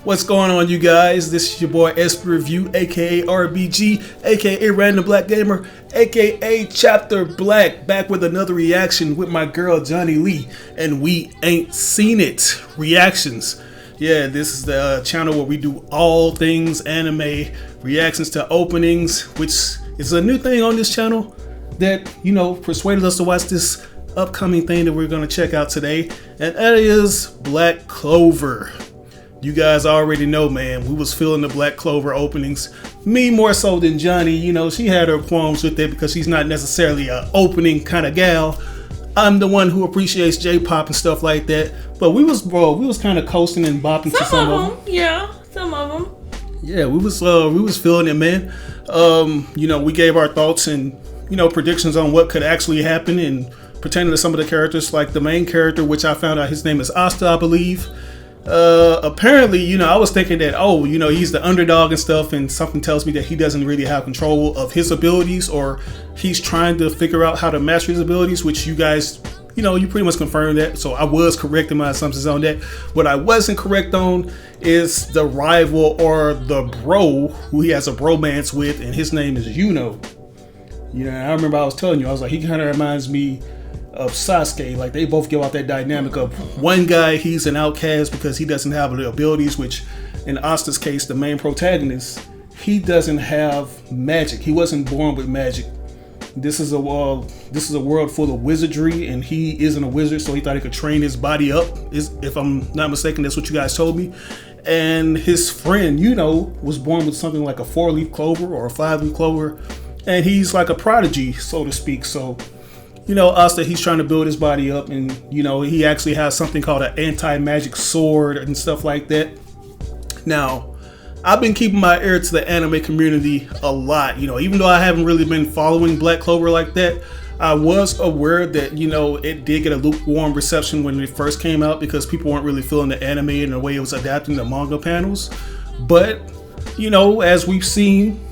What's going on, you guys? This is your boy SP Review, aka RBG, aka Random Black Gamer, aka Chapter Black, back with another reaction with my girl Johnny Lee, and we ain't seen it. Reactions. Yeah, this is the channel where we do all things anime, reactions to openings, which is a new thing on this channel that, you know, persuaded us to watch this upcoming thing that we're going to check out today, and that is Black Clover. You guys already know, man, we was feeling the Black Clover openings. Me more so than Johnny. You know, she had her qualms with it because she's not necessarily an opening kind of gal. I'm the one who appreciates J-pop and stuff like that. But we was kind of coasting and bopping to some of them. Yeah, some of them. Yeah, we was feeling it, man. You know, we gave our thoughts and, you know, predictions on what could actually happen and pertaining to some of the characters, like the main character, which I found out his name is Asta, I believe. Apparently, you know, I was thinking that, oh, you know, he's the underdog and stuff, and something tells me that he doesn't really have control of his abilities, or he's trying to figure out how to master his abilities, which you guys, you know, you pretty much confirmed that. So I was correct in my assumptions on that. What I wasn't correct on is the rival or the bro who he has a bromance with, and his name is Yuno. You know, I remember I was telling you, I was like, he kind of reminds me of Sasuke. Like, they both give out that dynamic of one guy, he's an outcast because he doesn't have the abilities, which in Asta's case, the main protagonist, he doesn't have magic. He wasn't born with magic. This is a world full of wizardry, and he isn't a wizard, so he thought he could train his body up. If I'm not mistaken, that's what you guys told me. And his friend, you know, was born with something like a 4-leaf clover or a 5-leaf clover, and he's like a prodigy, so to speak. So, you know, Asta, he's trying to build his body up, and, you know, he actually has something called an anti-magic sword and stuff like that. Now, I've been keeping my ear to the anime community a lot, you know, even though I haven't really been following Black Clover like that. I was aware that, you know, it did get a lukewarm reception when it first came out because people weren't really feeling the anime in the way it was adapting the manga panels. But, you know, as we've seen,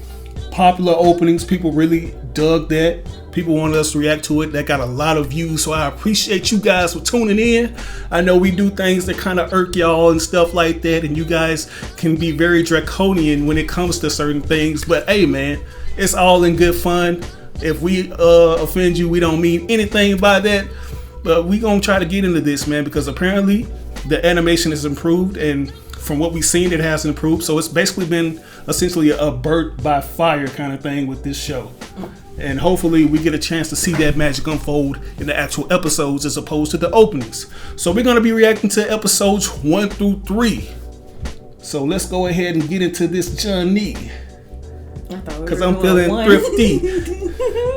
popular openings, people really dug that. People wanted us to react to it. That got a lot of views, so I appreciate you guys for tuning in. I know we do things that kind of irk y'all and stuff like that, and you guys can be very draconian when it comes to certain things, but hey, man, it's all in good fun. If we offend you, we don't mean anything by that, but we gonna try to get into this, man, because apparently the animation has improved, and from what we've seen, it has improved. So it's basically been essentially a birth by fire kind of thing with this show. And hopefully we get a chance to see that magic unfold in the actual episodes as opposed to the openings. So we're going to be reacting to episodes 1 through 3. So let's go ahead and get into this journey. Because I'm feeling thrifty.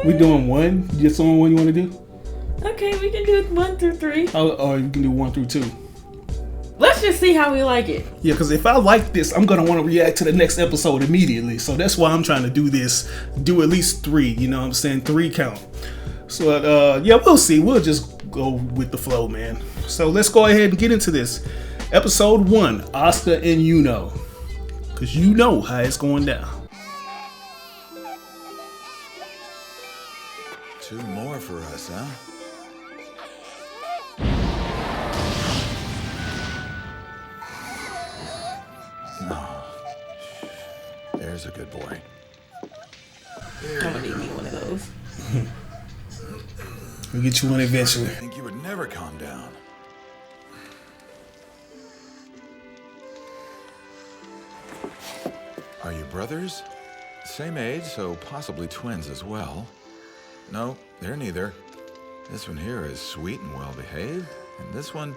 We doing one? Just on one you want to do? Okay, we can do 1 through 3. Oh, you can do 1 through 2. Let's just see how we like it. Yeah, because if I like this, I'm going to want to react to the next episode immediately. So that's why I'm trying to do this. Do at least 3, you know what I'm saying? 3 count. So, yeah, we'll see. We'll just go with the flow, man. So let's go ahead and get into this. Episode 1, Asta and Yuno. Because you know how it's going down. 2 more for us, huh? There's a good boy. I'm gonna need me one of those. We'll get you one eventually. I think you would never calm down. Are you brothers? Same age, so possibly twins as well. No, they're neither. This one here is sweet and well behaved, and this one,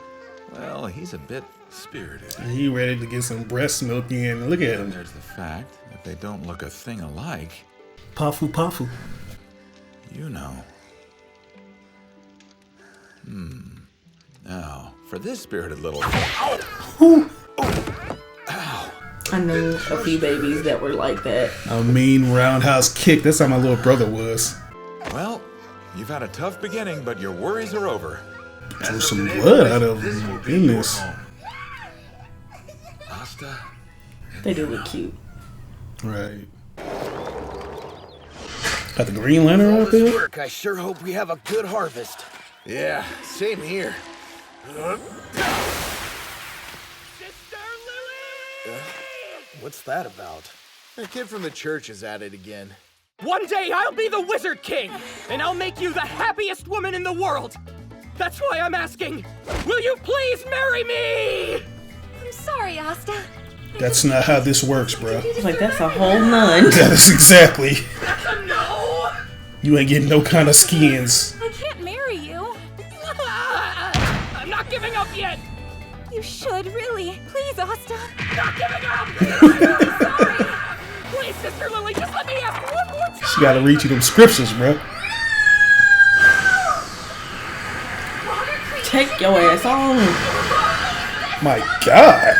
well, he's a bit spirited. He ready to get some breast milk in. Look at him. And there's the fact that they don't look a thing alike. Pafu Pafu. You know. Now, for this spirited little... Ow! Ow! I knew a few babies that were like that. A mean roundhouse kick. That's how my little brother was. Well, you've had a tough beginning, but your worries are over. Drew some blood out of him. Goodness. Asta? They do look cute. Right. Got the Green Lantern out there? Work. I sure hope we have a good harvest. Yeah, same here. Sister Lily! What's that about? That kid from the church is at it again. One day I'll be the Wizard King, and I'll make you the happiest woman in the world. That's why I'm asking, will you please marry me? I'm sorry, Asta. That's not how this works, bro. Like, that's a whole nun. That is exactly. That's a no. You ain't getting no kind of skins. I can't marry you. I'm not giving up yet. You should, really. Please, Asta. Not giving up. I'm sorry. Please, Sister Lily, just let me ask one more time. She gotta read you them scriptures, bro. Take your ass on. My God.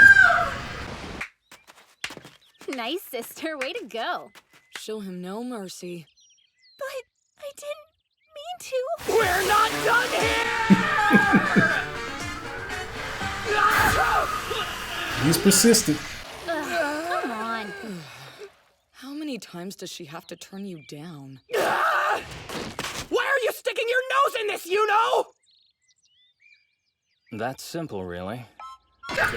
Nice, sister. Way to go. Show him no mercy. But I didn't mean to. We're not done here. He's persistent. Come on. How many times does she have to turn you down? Why are you sticking your nose in this, you know? That's simple, really.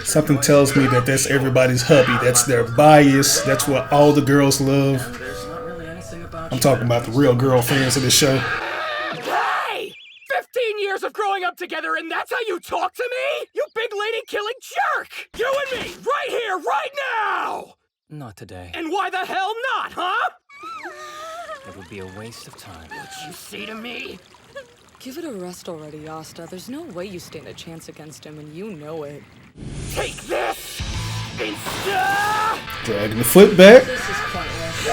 Something tells me that that's everybody's hubby. That's their bias. That's what all the girls love. There's not really anything about I'm talking about the real girl fans of the show. Hey! 15 years of growing up together and that's how you talk to me? You big lady killing jerk! You and me, right here, right now! Not today. And why the hell not, huh? It would be a waste of time. What you say to me? Give it a rest already, Asta. There's no way you stand a chance against him, and you know it. Take this! Insta! Dragging the foot back. This is pointless.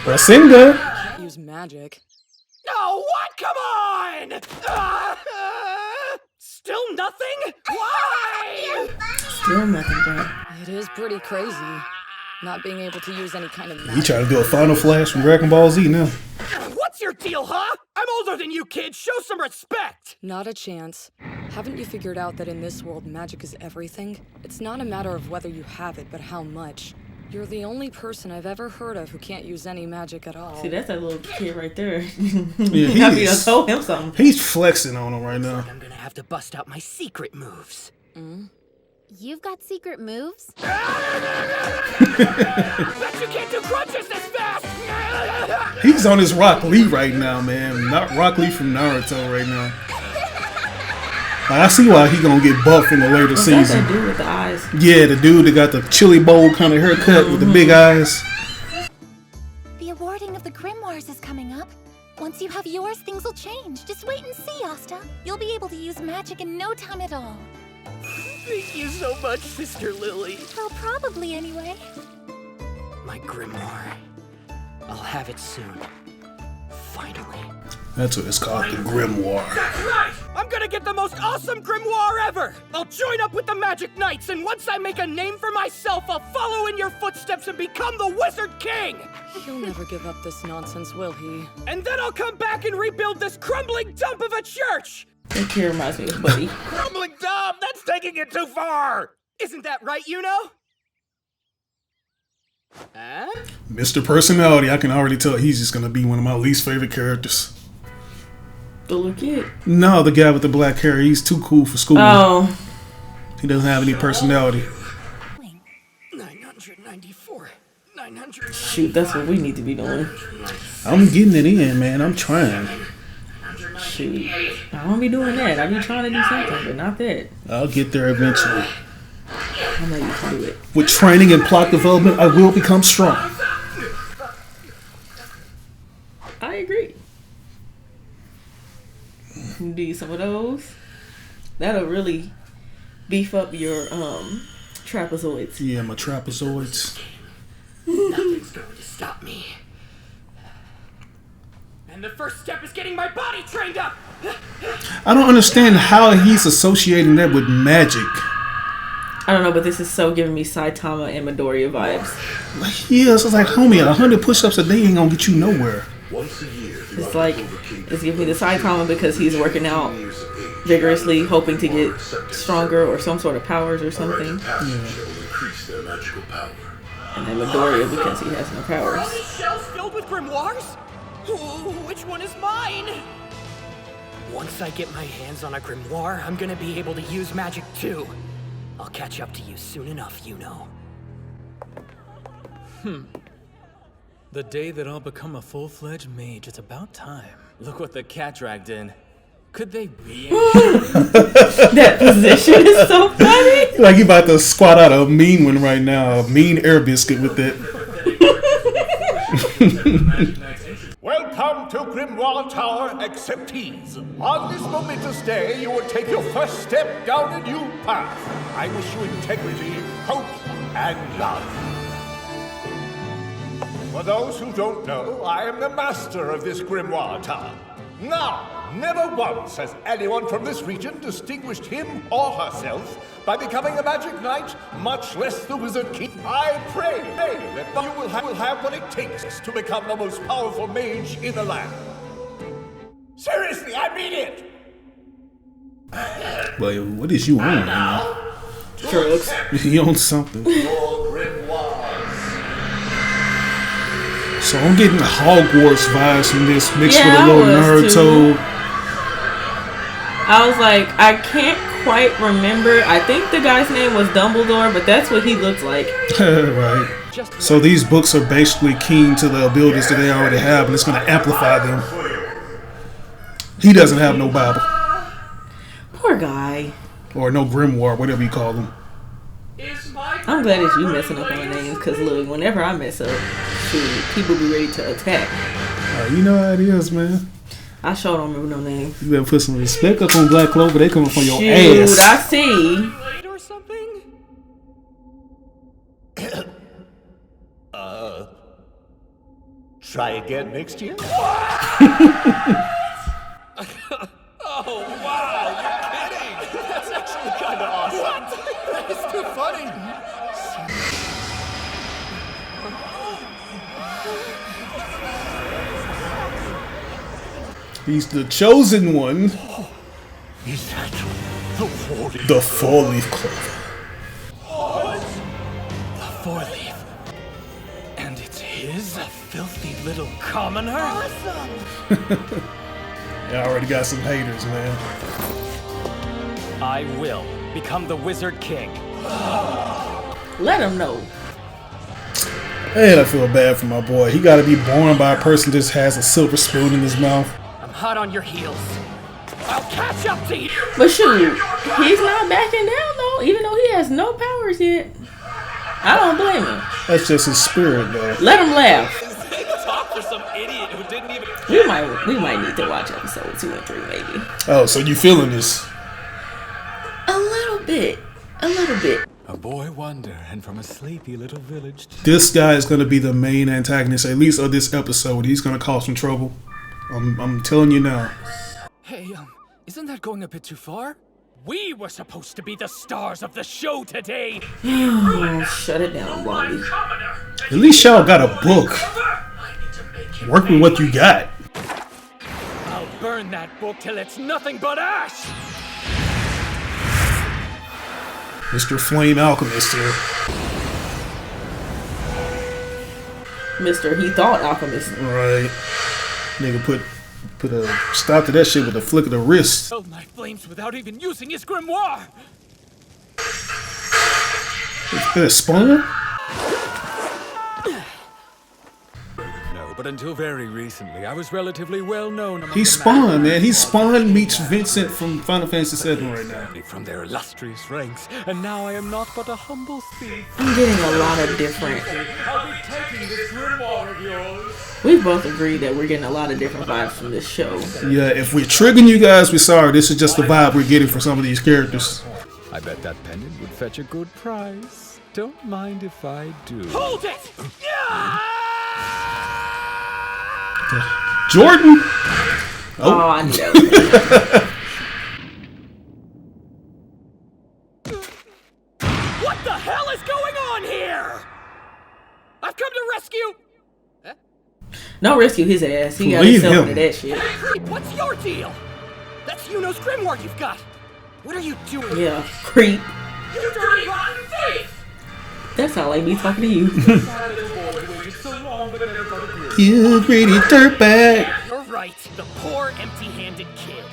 Rasengan. Can't use magic. No, what? Come on! Still nothing? Why? Still nothing, bro. It is pretty crazy. Not being able to use any kind of He magic. trying to do a Final Flash from Dragon Ball Z now. What's your deal, huh? I'm older than you, kid. Show some respect. Not a chance. Haven't you figured out that in this world, magic is everything? It's not a matter of whether you have it, but how much. You're the only person I've ever heard of who can't use any magic at all. See, that's that little kid right there. Yeah, I mean, I told him something. He's flexing on him right now. I'm gonna have to bust out my secret moves. You've got secret moves? Bet you can't do crunches this fast! He's on his Rock Lee right now, man. Not Rock Lee from Naruto right now. I see why he gonna get buffed in the later What's that season. dude with the eyes? Yeah, the dude that got the chili bowl kind of haircut with the big eyes. The awarding of the grimoires is coming up. Once you have yours, things will change. Just wait and see, Asta. You'll be able to use magic in no time at all. Thank you so much, Sister Lily. Well, probably anyway. My grimoire. I'll have it soon. Finally. That's what it's called, the grimoire. That's right! I'm gonna get the most awesome grimoire ever! I'll join up with the Magic Knights, and once I make a name for myself, I'll follow in your footsteps and become the Wizard King! He'll never give up this nonsense, will he? And then I'll come back and rebuild this crumbling dump of a church! That kid reminds me of Buddy. Crumbling dump? That's taking it too far! Isn't that right, Yuno? Huh? Mr. Personality, I can already tell he's just gonna be one of my least favorite characters. The little kid. No, the guy with the black hair, he's too cool for school. Oh. He doesn't have any personality. 994. 900. Shoot, that's what we need to be doing. I'm getting it in, man. I'm trying. Shoot. I don't be doing that. I be trying to do something, but not that. I'll get there eventually. I know you can do it. With training and plot development, I will become strong. I agree. You do some of those. That'll really beef up your trapezoids. Yeah, my trapezoids. Nothing's going to stop me. And the first step is getting my body trained up. I don't understand how he's associating that with magic. I don't know, but this is so giving me Saitama and Midoriya vibes. Like, yeah, so it's like, homie, 100 push-ups a day ain't gonna get you nowhere. It's like, it's giving me the Saitama because he's working out vigorously, hoping to get stronger or some sort of powers or something. Yeah. And then Midoriya because he has no powers. Are these shelves filled with grimoires? Ooh, which one is mine? Once I get my hands on a grimoire, I'm gonna be able to use magic too. I'll catch up to you soon enough, you know. The day that I'll become a full-fledged mage, it's about time. Look what the cat dragged in. Could they be? That position is so funny. Like you about to squat out a mean one right now, a mean air biscuit with that. Welcome to Grimoire Tower, acceptees. On this momentous day, you will take your first step down a new path. I wish you integrity, hope, and love. For those who don't know, I am the master of this Grimoire Tower. Now, never once has anyone from this region distinguished him or herself by becoming a magic knight, much less the wizard king. I pray that you will have what it takes to become the most powerful mage in the land. Seriously, I mean it! Well, what is you on right now? Drugs. He owns something. Your grimoires. So I'm getting Hogwarts vibes from this, mixed Yeah, with a I little was nerd too. toad. I was like, I can't quite remember. I think the guy's name was Dumbledore, but that's what he looks like. Right. So these books are basically keen to the abilities that they already have, and it's going to amplify them. He doesn't have no Bible. Poor guy. Or no grimoire, whatever you call them. I'm glad it's you messing up on the names, because look, whenever I mess up, shoot, people be ready to attack. You know how it is, man. I sure don't remember no names. You better put some respect up on Black Clover. They coming from your Shoot, ass. I see. Or something? Try again next year? Oh, wow, you're kidding! That's actually kind of awesome. What? That's too funny. He's the chosen one. Is that the The four-leaf clover. The four-leaf. And it's his? A filthy little commoner? Awesome! I already got some haters, man. I will become the Wizard King. Let him know. Man, I feel bad for my boy. He got to be born by a person that just has a silver spoon in his mouth. I'm hot on your heels. I'll catch up to you! But shoot, he's not backing down though, even though he has no powers yet. I don't blame him. That's just his spirit, though. Let him laugh. Talk for some idiot who didn't even... We might need to watch episode 2 and 3 maybe. Oh, so you feeling this? A little bit. A boy wonder, and from a sleepy little village... This guy is going to be the main antagonist, at least of this episode. He's going to cause some trouble. I'm telling you now. Hey, isn't that going a bit too far? We were supposed to be the stars of the show today! Oh, shut it down, Blondie. At least y'all got a book. Work with what you got. I'll burn that book till it's nothing but ash! Mr. Flame Alchemist here. Mr. He thought alchemist. Right. Nigga put a stop to that shit with a flick of the wrist. Held my flames without even using his grimoire! Is that a spawner? No, but until very recently, I was relatively well known among He spawned, man. He spawned meets Vincent from Final Fantasy VII right now. from their illustrious ranks, and now I am not but a humble thief. I'm getting a lot of different. I'll be taking this grimoire of yours. We've both agreed that we're getting a lot of different vibes from this show. Yeah, if we're triggering you guys, we're sorry. This is just the vibe we're getting for some of these characters. I bet that pendant would fetch a good price. Don't mind if I do. Hold it! Jordan! Oh, I knew that. What the hell is going on here? I've come to rescue... No, rescue his ass. He got Leave himself him. into that shit. Creep, what's your deal? That's Yuno's grimoire you've got. What are you doing? Yeah, creep. You dirty rotten thief! That sound like me talking to you. You pretty dirtbag. You're right, the poor empty-handed kid.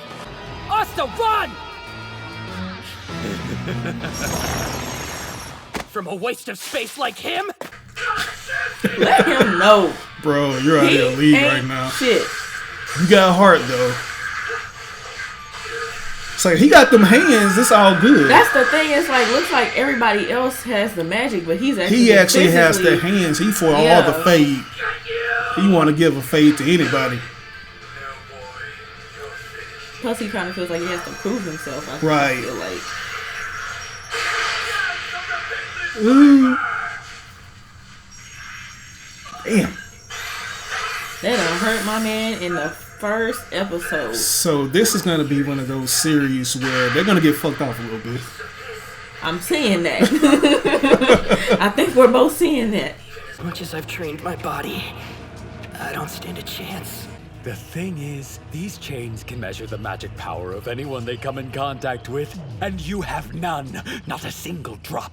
Asta, run! From a waste of space like him? Let him know. Bro, you're out of your league right now. Shit. You got heart though. It's like he got them hands. It's all good. That's the thing. It's like looks like everybody else has the magic, but he's actually has the hands. He for all the fade. He want to give a fade to anybody. Plus, he kind of feels like he has to prove himself. I feel like. Ooh. Damn. That done hurt my man in the first episode. So this is going to be one of those series where they're going to get fucked off a little bit. I'm seeing that. I think we're both seeing that. As much as I've trained my body, I don't stand a chance. The thing is, these chains can measure the magic power of anyone they come in contact with, and you have none, not a single drop.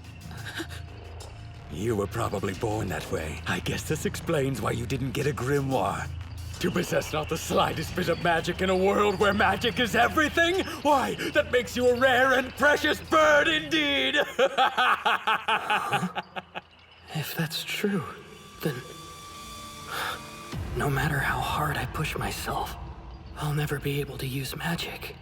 You were probably born that way. I guess this explains why you didn't get a grimoire. To possess not the slightest bit of magic in a world where magic is everything? Why, that makes you a rare and precious bird indeed! If that's true, then no matter how hard I push myself, I'll never be able to use magic.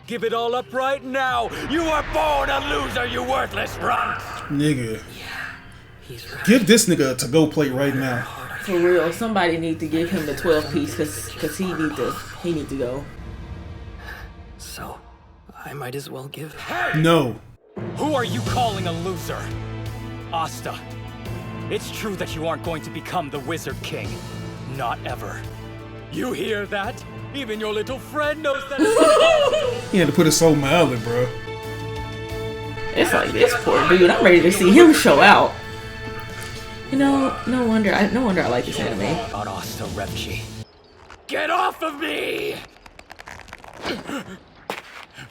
Give it all up right now! You were born a loser, you worthless runt! Nigga. Yeah, he's right. Give this nigga a to-go plate right now. For real, somebody need to give him the 12 piece because he need to go. So, I might as well give. Hey! No. Who are you calling a loser? Asta. It's true that you aren't going to become the Wizard King. Not ever. You hear that? Even your little friend knows that. He had to put it so mildly, bro. It's like this poor dude. I'm ready to see him show out. You know, no wonder I like this anime. On Asta Revchi. Get off of me!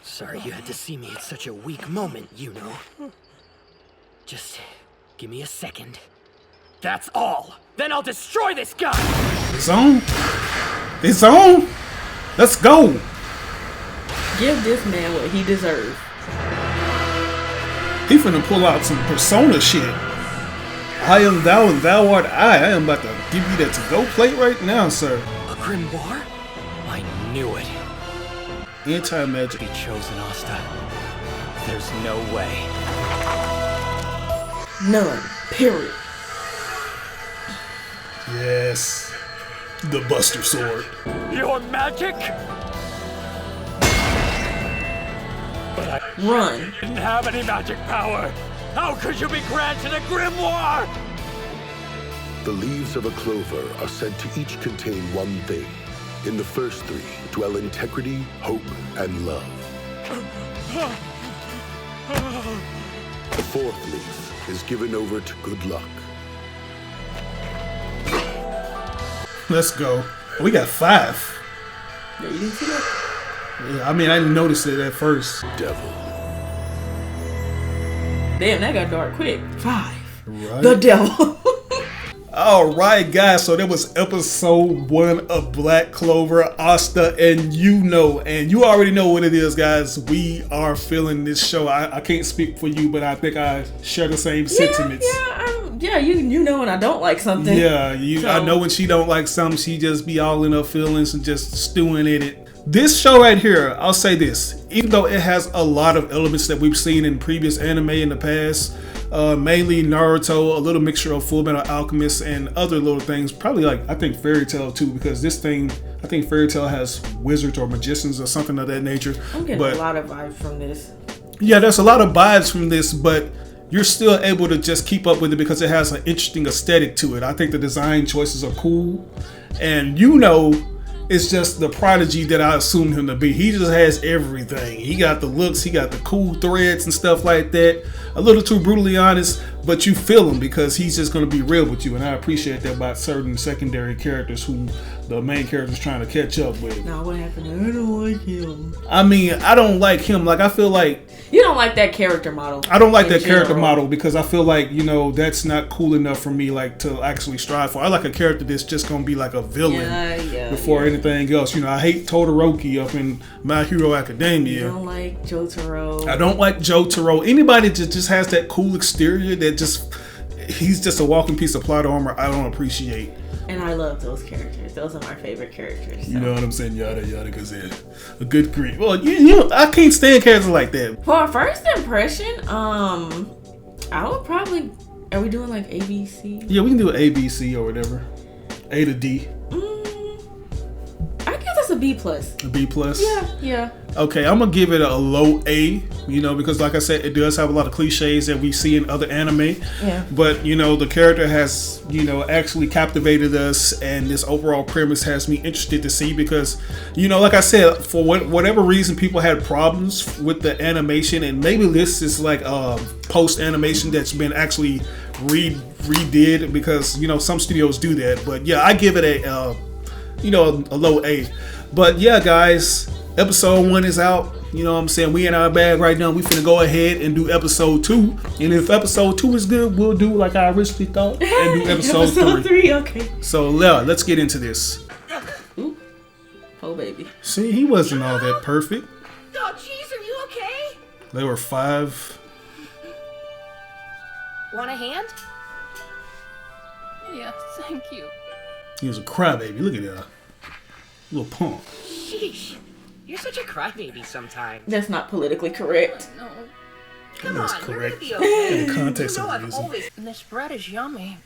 Sorry you had to see me at such a weak moment, you know. Just give me a second. That's all. Then I'll destroy this guy. It's on. It's on. Let's go. Give this man what he deserves. He finna pull out some persona shit. I am thou and thou art I. I am about to give you that to-go plate right now, sir. A grimoire? I knew it. Anti-magic. Be chosen, Asta. There's no way. None. Period. Yes. The Buster Sword. Your magic? But I Run. didn't have any magic power. How could you be granted a grimoire? The leaves of a clover are said to each contain one thing. In the first three dwell integrity, hope, and love. The fourth leaf is given over to good luck. Let's go. We got 5. Yeah, you didn't see that? Yeah, I mean, I didn't notice it at first. Devil. Damn, that got dark quick. 5. Right. The devil. Alright guys, so that was episode 1 of Black Clover, Asta, and you already know what it is, guys. We are feeling this show. I can't speak for you, but I think I share the same sentiments. You know when I don't like something. Yeah, I know when she don't like something, she just be all in her feelings and just stewing in it. This show right here, I'll say this, even though it has a lot of elements that we've seen in previous anime in the past, mainly Naruto, a little mixture of Full Metal Alchemist and other little things, probably like, I think Fairy Tail too, because this thing, I think Fairy Tail has wizards or magicians or something of that nature. I'm getting a lot of vibes from this. Yeah, there's a lot of vibes from this, but you're still able to just keep up with it because it has an interesting aesthetic to it. I think the design choices are cool, and it's just the prodigy that I assumed him to be. He just has everything. He got the looks, he got the cool threads and stuff like that. A little too brutally honest, but you feel him because he's just going to be real with you. And I appreciate that about certain secondary characters who the main character's trying to catch up with. Now what happened? I don't like him. I mean, I don't like him. Like, I feel like... You don't like that character model. I don't like that character model because I feel like, that's not cool enough for me, like, to actually strive for. I like a character that's just going to be like a villain before anything else. I hate Todoroki up in My Hero Academia. You don't like Jotaro. I don't like Jotaro. Anybody that just has that cool exterior that just... he's just a walking piece of plot armor I don't appreciate. And I love those characters. Those are my favorite characters. So. You know what I'm saying? Yada yada, because they're a good grief. Well, you know, I can't stand characters like that. For a first impression, I would probably. Are we doing like A, B, C? Yeah, we can do A, B, C, or whatever. A to D. I guess that's a B plus. A B plus? Yeah. Okay, I'm gonna give it a low A, you know, because like I said, it does have a lot of cliches that we see in other anime. Yeah. But, you know, the character has, you know, actually captivated us, and this overall premise has me interested to see because, you know, like I said, for whatever reason, people had problems with the animation, and maybe this is like post animation that's been actually redid because, you know, some studios do that. But yeah, I give it a low A. But yeah, guys, episode 1 is out. You know what I'm saying? We in our bag right now. We finna go ahead and do episode 2. And if episode 2 is good, we'll do like I originally thought and do episode 3. Okay. So yeah, let's get into this. Ooh. Oh baby. See, he wasn't all that perfect. Oh jeez, are you okay? They were 5. Want a hand? Yes, thank you. He was a crybaby. Look at that. Little punk. Sheesh. You're such a crybaby sometimes. That's not politically correct. No. Come That was on, correct you're gonna be okay. in the context You know of the I've reason. always... This bread is yummy.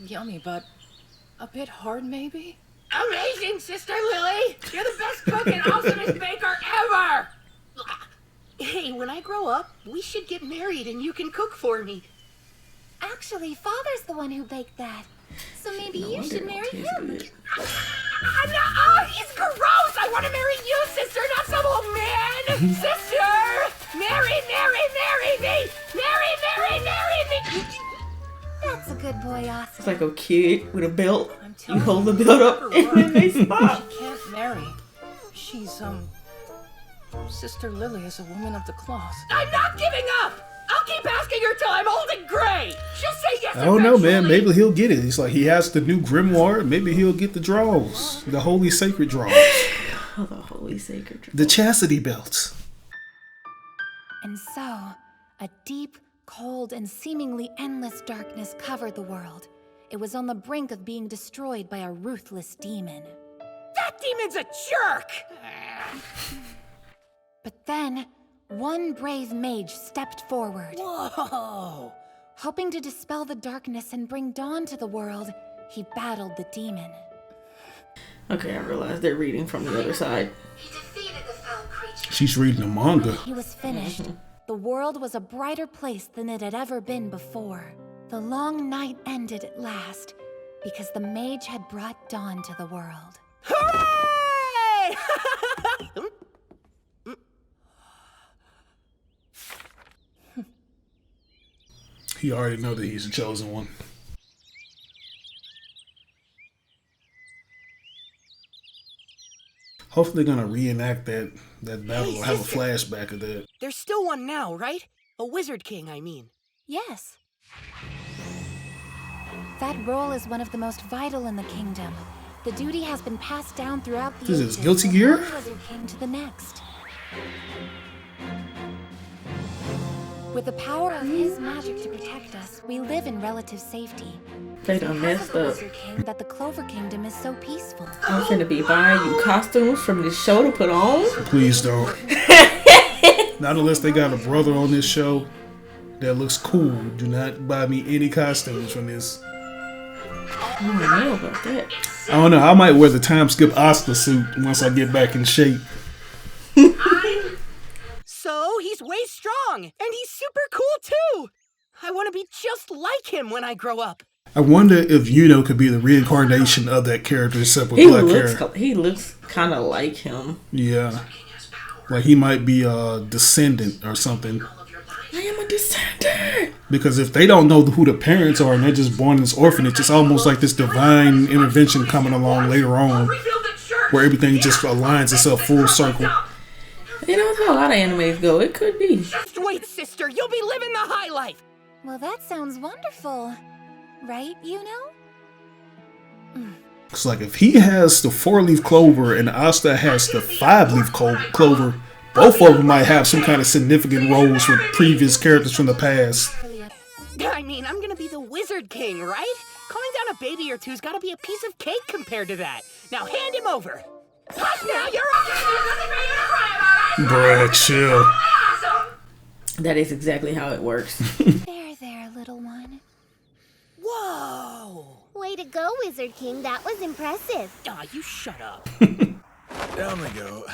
Yummy, but a bit hard, maybe? Amazing, Sister Lily! You're the best cook and awesomest baker ever! Hey, when I grow up, we should get married and you can cook for me. Actually, Father's the one who baked that. So maybe you should marry him. He's gross! I want to marry you, sister, not some old man! Sister! Marry me! Marry me! That's a good boy, Oscar. It's like a kid with a belt. You hold the belt up and then they stop. She can't marry. She's, Sister Lily is a woman of the cloth. I'm not giving up! I'll keep asking her till I'm old and gray! She'll say yes I don't know, man. eventually. Maybe he'll get it. It's like he has the new grimoire. Maybe he'll get the draws. The holy sacred draws. Oh, the holy sacred draws. The chastity belts. And so, a deep, cold, and seemingly endless darkness covered the world. It was on the brink of being destroyed by a ruthless demon. That demon's a jerk! But then, one brave mage stepped forward. Whoa! Hoping to dispel the darkness and bring dawn to the world, he battled the demon. Okay, I realize they're reading from the other side. She's reading the manga. He was finished. The world was a brighter place than it had ever been before. The long night ended at last, because the mage had brought dawn to the world. Hooray! He already know that he's the chosen one. Hopefully they're gonna reenact that battle or have a flashback of that. There's still one now, right? A wizard king, I mean. Yes. That role is one of the most vital in the kingdom. The duty has been passed down throughout the This ages is Guilty from Gear? one wizard king to the next. With the power of his magic to protect us, we live in relative safety. They done messed up. Wizard King, that the Clover Kingdom is so peaceful. I'm finna be buying you costumes from this show to put on. Please don't. Not unless they got a brother on this show that looks cool. Do not buy me any costumes from this. I don't know about that. I don't know. I might wear the time skip Oscar suit once I get back in shape. So, he's way strong, and he's super cool too! I want to be just like him when I grow up. I wonder if Yuno could be the reincarnation of that character except with black hair. He looks kind of like him. Yeah. Like he might be a descendant or something. I am a descendant! Because if they don't know who the parents are and they're just born in this orphanage, it's almost like this divine intervention coming along later on where everything just aligns itself full circle. You know, that's how a lot of animes go. It could be. Just wait, sister. You'll be living the high life. Well, that sounds wonderful. Right, Yuno? It's like if he has the 4-leaf clover and Asta has the 5-leaf clover, both of them might have some kind of significant roles with previous characters from the past. I mean, I'm gonna be the Wizard King, right? Calming down a baby or two's gotta be a piece of cake compared to that. Now hand him over. Hush now, you're Bruh, chill. That is exactly how it works. There, little one. Whoa! Way to go, Wizard King. That was impressive. Aw, you shut up. Down we go.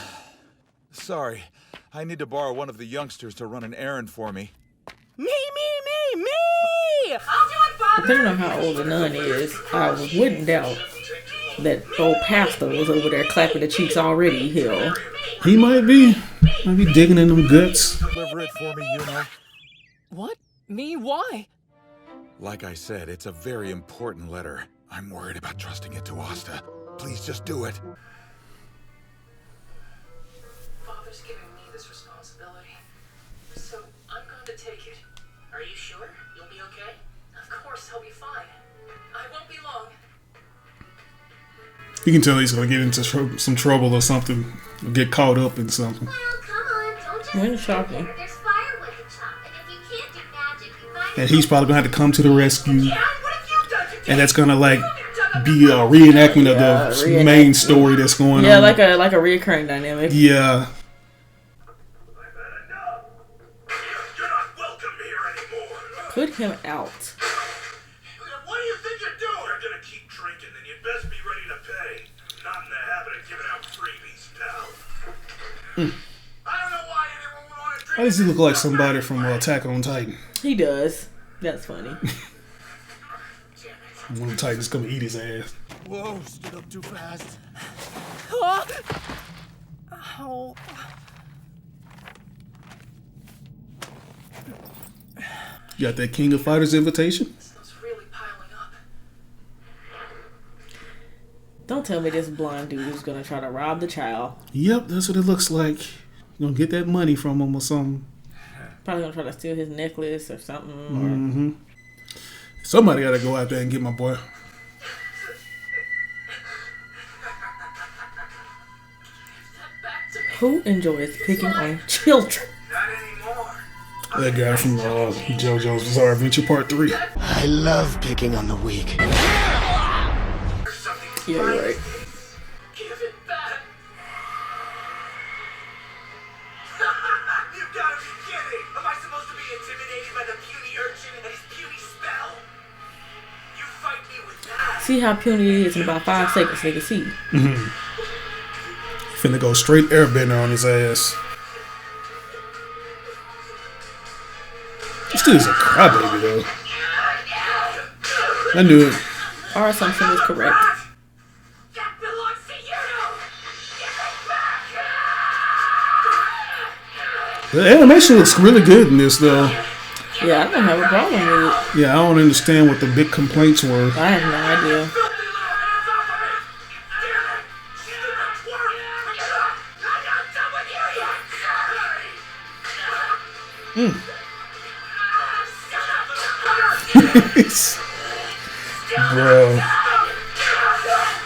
Sorry, I need to borrow one of the youngsters to run an errand for me. Me! I'll do it, Father! Depending on how old the nun is, I wouldn't doubt that old pastor was over there clapping the cheeks already, hell. He might be digging in them guts. Deliver it for me, you know. What? Me? Why? Like I said, it's a very important letter. I'm worried about trusting it to Asta. Please just do it. Father's giving me this responsibility, so I'm going to take it. Are you sure? You'll be okay? Of course, I'll be fine. I won't be long. You can tell he's gonna get into some trouble or something, or get caught up in something. Well, come on, don't just When sit shopping. there. There's firewood to chop, and if you can't do magic, you might... And he's probably gonna have to come to the rescue, and that's gonna like be a reenactment of the main story that's going on. Yeah, like a reoccurring dynamic. Yeah. Put him out. What do you think you're doing? You're gonna keep drinking, then you'd best be ready to pay. I'm not in the habit of giving out freebies, pal. I don't know why anyone would want to drink. Why does he look like somebody from Attack on Titan? He does. That's funny. One of the Titans gonna eat his ass. Whoa, stood up too fast. Oh. You got that King of Fighters invitation? Don't tell me this blonde dude is gonna try to rob the child. Yep, that's what it looks like. You gonna get that money from him or something. Probably gonna try to steal his necklace or something. Mm-hmm. Somebody gotta go out there and get my boy. Who enjoys picking on children? That guy from JoJo's Bizarre Adventure Part 3. I love picking on the weak. Yeah, you're right. Give it back. You've got to be kidding. Am I supposed to be intimidated by the puny urchin and his puny spell? You fight me with that. See how puny it is in about 5 seconds so they can see. Finna go straight airbender on his ass. This dude's a crybaby though. I knew it. Our assumption was correct. The animation looks really good in this though. Yeah, I don't have a problem with it. Yeah, I don't understand what the big complaints were. I have no idea. Bro.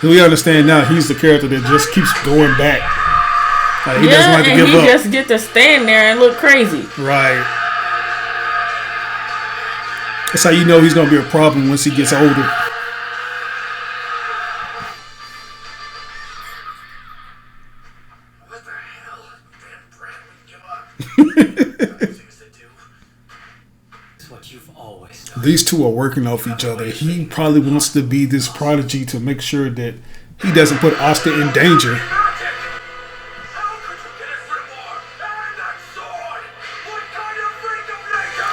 We understand now he's the character that just keeps going back. Like, he doesn't like to give up. He just get to stand there and look crazy. Right. That's how you know he's going to be a problem once he gets older. What the hell? Damn brat would give up. It's what you've always done. These two are working off each other. He probably wants to be this prodigy to make sure that he doesn't put Asta in danger.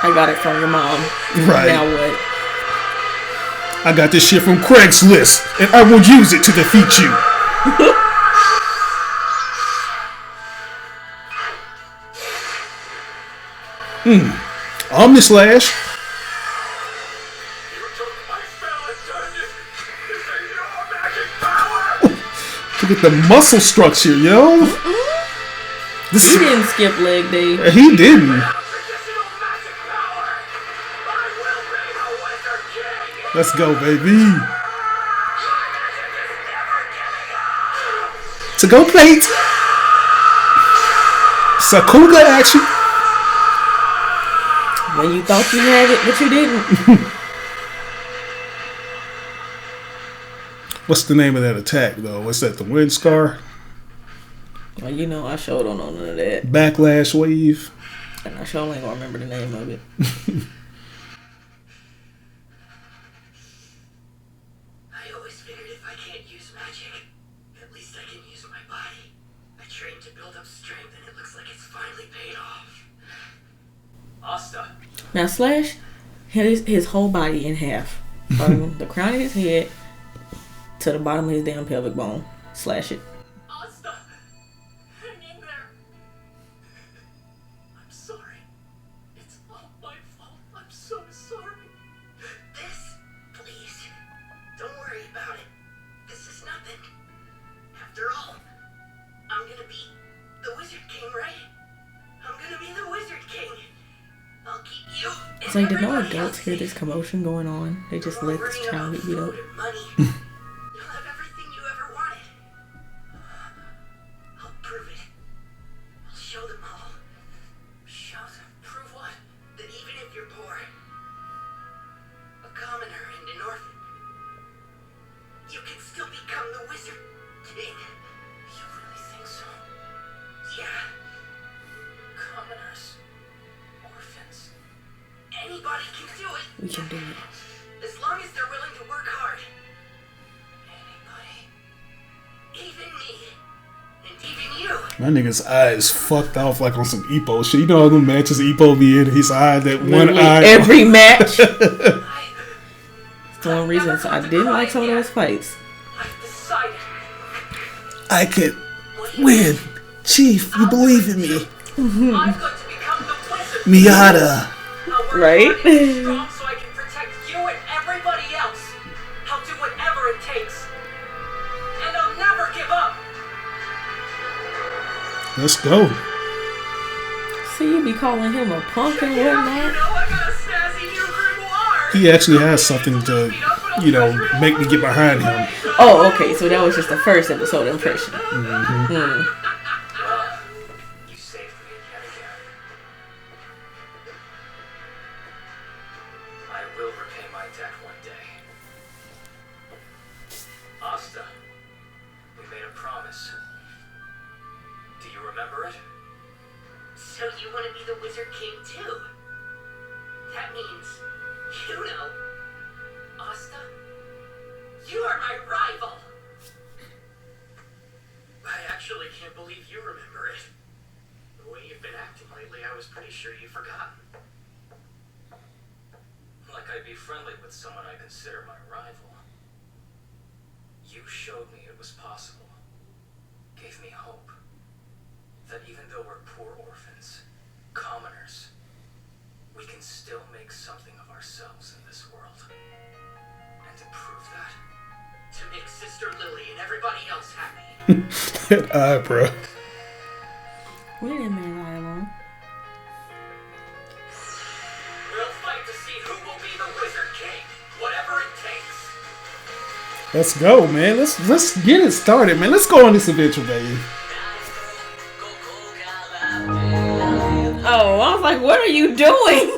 I got it from your mom. Right. Now what? I got this shit from Craigslist, and I will use it to defeat you. Omnislash. Look at the muscle structure, yo. He didn't skip leg day. He didn't. Let's go, baby. To go plate. Sakuga action. When you thought you had it, but you didn't. What's the name of that attack, though? What's that, the wind scar? Well, you know, I sure don't know none of that. Backlash wave. And I sure ain't gonna remember the name of it. I always figured if I can't use magic, at least I can use my body. I trained to build up strength, and it looks like it's finally paid off. Asta. Now, Slash had his whole body in half. From the crown of his head to the bottom of his damn pelvic bone. Slash it. Asta! Hang in there! I'm sorry. It's all my fault. I'm so sorry. This, please. Don't worry about it. This is nothing. After all, I'm gonna be the Wizard King, right? I'm gonna be the Wizard King. I'll keep you. It's like, did no adults hear this commotion going on? They just let this child get beat up. You'll have everything you ever wanted. I'll prove it. I'll show them all. Show them. Prove what? That even if you're poor, a commoner and an orphan, you can still become the Wizard King. You really think so? Yeah. Commoners. Orphans. Anybody can do it. We can do it. As long as they're willing to work hard. Anybody. Even me. And even you. My nigga's eyes fucked off like on some Epo shit. You know how them matches Epo be in? His eye, that Literally one eye. every match. It's one reason I didn't like some of those fights. I can win. Chief, you believe in me. Miata. Right? Strong so I can protect you and everybody else. I'll do whatever it takes. And I'll never give up. Let's go. See, you be calling him a punk and whatnot. He actually has something to, make me get behind him. Oh, okay. So that was just the first episode impression. Mm-hmm. You saved me yet again. I will repay my debt one day. Asta, we made a promise. Do you remember it? So you want to be the Wizard King too? That means, Asta, you are my rival. I actually can't believe you remember it. The way you've been acting lately, I was pretty sure you'd forgotten. Like I'd be friendly with someone I consider my rival. You showed me it was possible. Gave me hope. That even though we're poor orphans, commoners, we can still make something of ourselves in this world. And to prove that, To make Sister Lily and everybody else happy. That eye, bro. We didn't man lie alone. We'll fight to see who will be the Wizard King, whatever it takes. Let's go, man. Let's get it started, man. Let's go on this adventure, baby. Oh, I was like, what are you doing?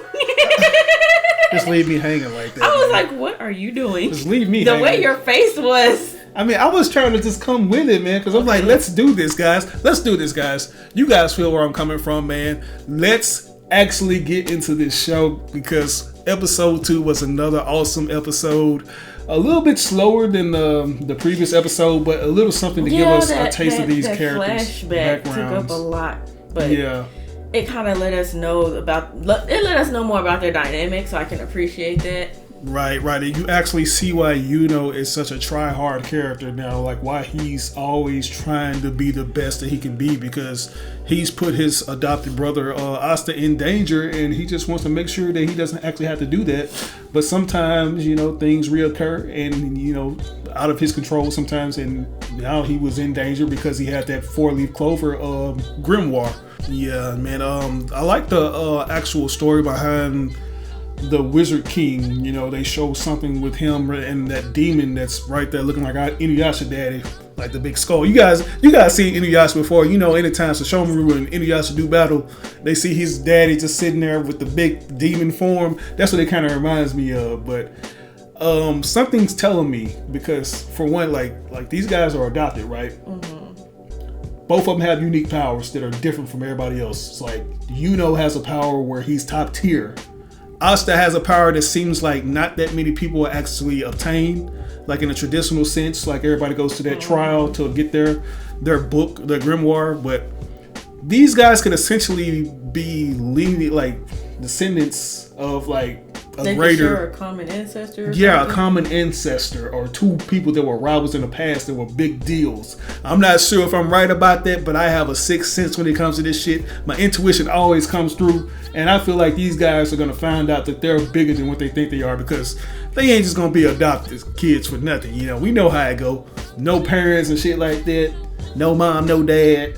Just leave me hanging like that. I was like, what are you doing? Just leave me the hanging. way your face was. I mean, I was trying to just come with it, man, because I'm like, let's do this, guys. Let's do this, guys. You guys feel where I'm coming from, man. Let's actually get into this show because episode 2 was another awesome episode. A little bit slower than the previous episode, but a little something to give us a taste of these characters' Flashback backgrounds. took up a lot, but yeah, it kind of let us know let us know more about their dynamic, so I can appreciate that. Right. And you actually see why Yuno is such a try-hard character now, like why he's always trying to be the best that he can be, because he's put his adopted brother Asta in danger, and he just wants to make sure that he doesn't actually have to do that. But sometimes, things reoccur and, out of his control sometimes, and now he was in danger because he had that 4-leaf clover grimoire. Yeah, man. I like the actual story behind the Wizard King, you know, they show something with him and that demon that's right there looking like Inuyasha daddy, like the big skull. You guys seen Inuyasha before. You know, anytime Sesshomaru and Inuyasha do battle, they see his daddy just sitting there with the big demon form. That's what it kind of reminds me of. But something's telling me, because for one, like these guys are adopted, right? Both of them have unique powers that are different from everybody else. It's like Yuno has a power where he's top tier. Asta has a power that seems like not that many people actually obtain, like in a traditional sense, like everybody goes to that trial to get their book, their grimoire. But these guys could essentially be like descendants of like a greater, a common ancestor. A common ancestor, or two people that were rivals in the past that were big deals. I'm not sure if I'm right about that, but I have a sixth sense when it comes to this shit. My intuition always comes through, and I feel like these guys are gonna find out that they're bigger than what they think they are, because they ain't just gonna be adopted kids for nothing. You know, we know how it go. No parents and shit like that. No mom, no dad.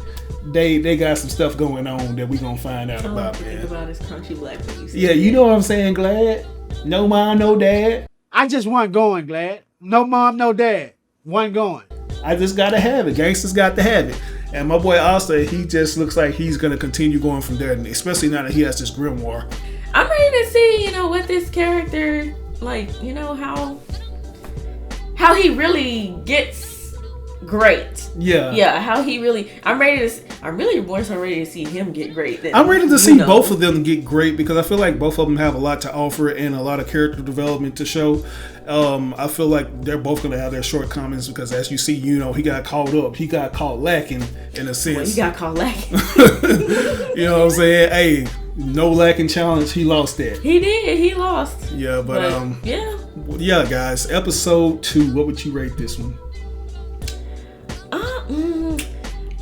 They got some stuff going on that we gonna find out about, man. Think about his crunchy black babies. Yeah, you know what I'm saying, Glad? No mom, no dad. I just wasn't going, Glad. No mom, no dad. Wasn't going. I just gotta have it. Gangsters got to have it. And my boy Asta, he just looks like he's gonna continue going from there, especially now that he has this grimoire. I'm ready to see, you know, what this character, like, you know, how he really gets great. Yeah, how he really. I'm really more so ready to see him get great. I'm ready to see both of them get great, because I feel like both of them have a lot to offer and a lot of character development to show. I feel like they're both going to have their shortcomings, because as you see, you know, he got caught up. He got caught lacking in a sense. Well, he got caught lacking. You know what I'm saying? Hey, no lacking challenge. He lost that. He did. He lost. Yeah, but yeah, guys. Episode 2. What would you rate this one?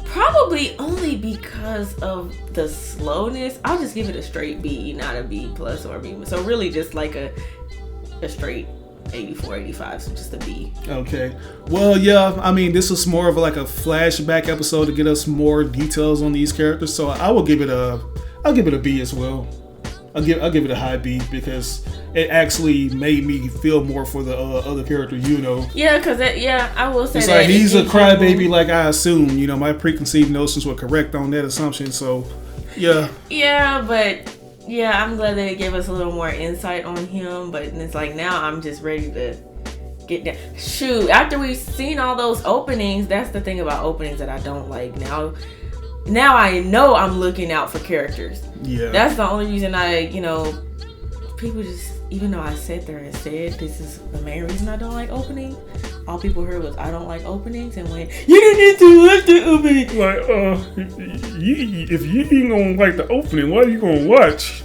Probably only because of the slowness. I'll just give it a straight B, not a B plus or a B. So really just like a straight 84, 85, so just a B. Okay. Well, yeah, I mean, this was more of like a flashback episode to get us more details on these characters. So I'll give it a B as well. I'll give it a high B, because it actually made me feel more for the other character, you know. Yeah, because I will say it's that like he's a crybaby, like I assumed. You know, my preconceived notions were correct on that assumption. So, yeah. Yeah, but yeah, I'm glad that it gave us a little more insight on him. But it's like now I'm just ready to get down. Shoot, after we've seen all those openings, that's the thing about openings that I don't like. Now I know I'm looking out for characters. Yeah. That's the only reason people just, even though I sat there and said this is the main reason I don't like openings, all people heard was I don't like openings, and went, you didn't need to watch the opening. Like, if you ain't gonna like the opening, what are you gonna watch?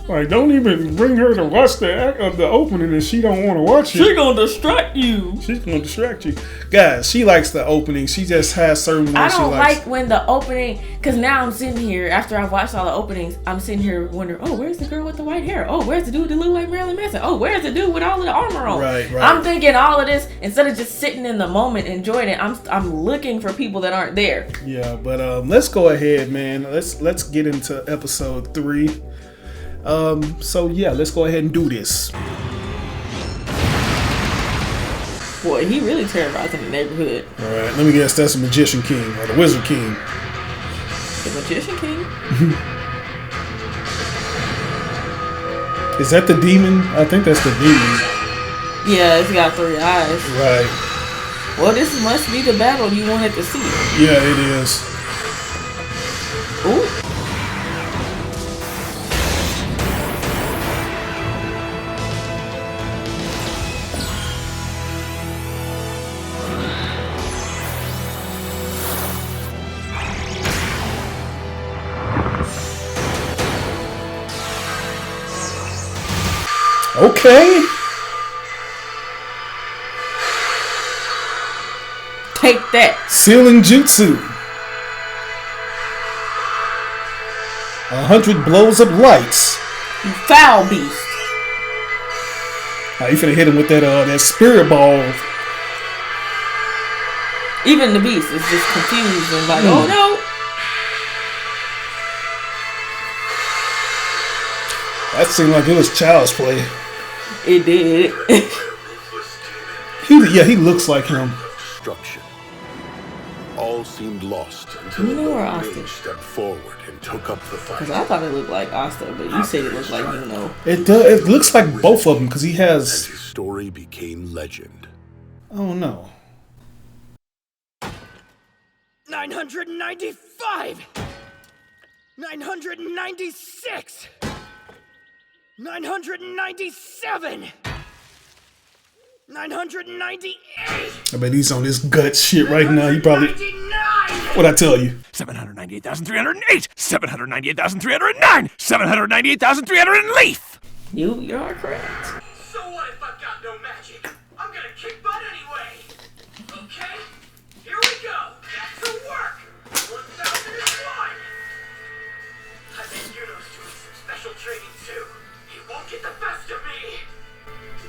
Like, don't even bring her to watch the opening and she don't want to watch it. She's gonna distract you. She's gonna distract you. Guys, she likes the opening. She just has certain ones I she don't likes. like when the opening, because now I'm sitting here, after I've watched all the openings, I'm sitting here wondering, oh, where's the girl with the white hair? Oh, where's the dude that look like Marilyn Manson? Oh, where's the dude with all of the armor on? Right. I'm thinking all of this, instead of just sitting in the moment, enjoying it, I'm looking for people that aren't there. Yeah, but let's go ahead, man. Let's get into episode 3. So yeah, let's go ahead and do this. Boy, he really terrorized in the neighborhood. Alright, let me guess, that's the Magician King, or the Wizard King. The Magician King? Is that the demon? I think that's the demon. Yeah, it's got 3 eyes. Right. Well, this must be the battle you wanted to see. Yeah, it is. Ooh. Okay. Take that. Sealing Jutsu. 100 blows of lights. You foul beast. You finna hit him with that spirit ball. Even the beast is just confused and like, oh no. That seemed like it was child's play. It did. He looks like him. Destruction. All seemed lost until You know a where lone Asta? mage stepped forward and took up the fight. Because I thought it looked like Asta, but you said it looked like Yuno. It does. It looks like both of them because he And has. his story became legend. Oh no. 995! 996! 997! 998! I bet he's on this gut shit right now. He probably. What'd I tell you? 798,308! 798,309! 798,300 and leaf! You are correct. So what if I've got no magic? I'm gonna kick butt anyway. Okay, here we go. Back to work. 1001. I think Yuno's doing some special training too. He won't get the best of me.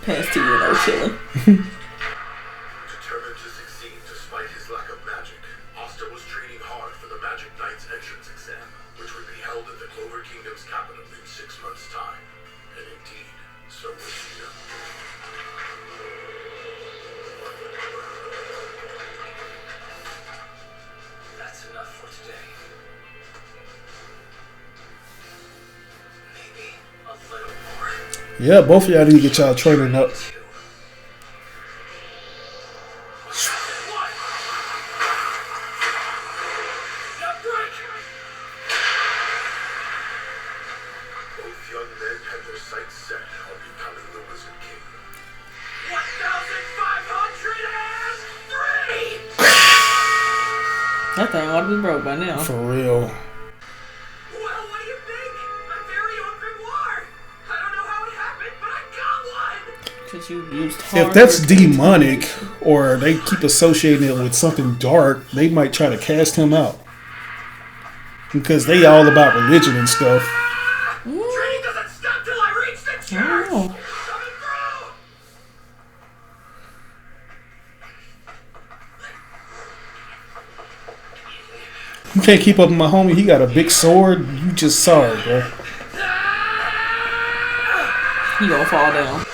Pass to Yuno chilling. Determined to succeed despite his lack of magic, Asta was training hard for the Magic Knight's entrance exam, which would be held at the Clover Kingdom's capital in 6 months' time. And indeed, so was she done. That's enough for today. Maybe a little more. Yeah, both of y'all need to get y'all training up. Both young men had their sights set on becoming the Wizard King. 1,503! That thing ought to be broke by now. For real. Well, what do you think? My very own grimoire. I don't know how it happened, but I got one. Because you used If hard that's work. demonic or they keep associating it with something dark, they might try to cast him out. Because they all about religion and stuff. Training doesn't stop till I reach the church. Oh. Coming through. You can't keep up with my homie. He got a big sword. You just saw it, bro. You gonna fall down. Made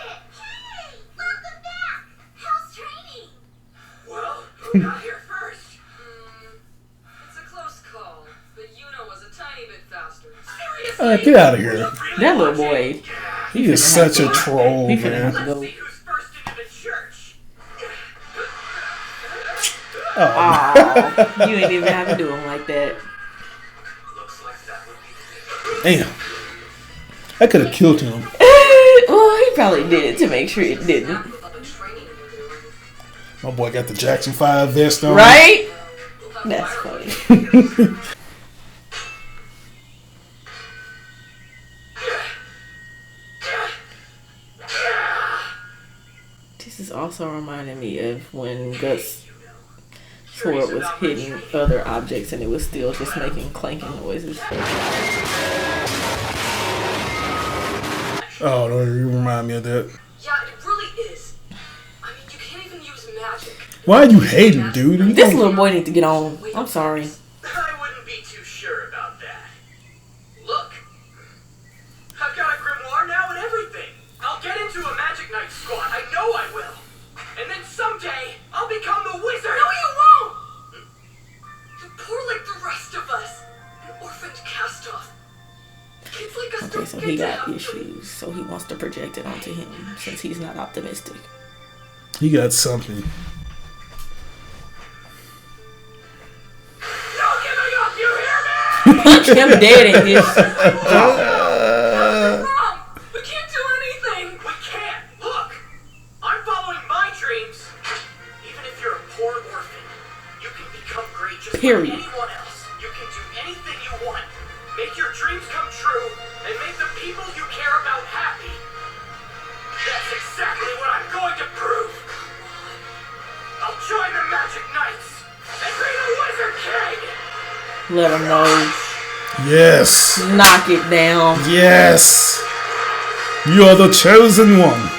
it! Hey! Welcome back! How's training? Well, who got here first? It's a close call, but Yuno was a tiny bit faster. Seriously? Get out of here. That little boy. He is such a troll, He finna have man. to go. Let's see who's first into the church. Aw, you ain't even have to do him like that. Looks like that would be Damn. I could have killed him. Well, he probably did it to make sure it didn't. My boy got the Jackson 5 vest on. Right? That's funny. This is also reminding me of when Guts' sword was hitting other objects and it was still just making clanking noises. Oh, no, you remind me of that. Yeah, it really is. I mean, you can't even use magic. Why are you hating, dude? You This don't- little boy needs to get on. I'm sorry. I wouldn't be too sure about that. Look, I've got a grimoire now and everything. I'll get into a Magic Knight squad. I know I will. And then someday, I'll become the wizard. No, you won't! You're poor like the rest of us. An orphaned cast-off. Kids like us Okay, don't so get he to got have issues, so he wants to project it onto him since he's not optimistic. He got something. No giving up, you hear me? Punch him dead in his jaw. Mom, we can't do anything. We can't. Look, I'm following my dreams. Even if you're a poor orphan, you can become great just Period. like anyone else. You can do anything you want. Make your dreams come true and make the people you care about happy. That's exactly what I'm going to prove. I'll join the Magic Knights and be the Wizard King. Let him know. Yes. Knock it down. Yes. You are the chosen one.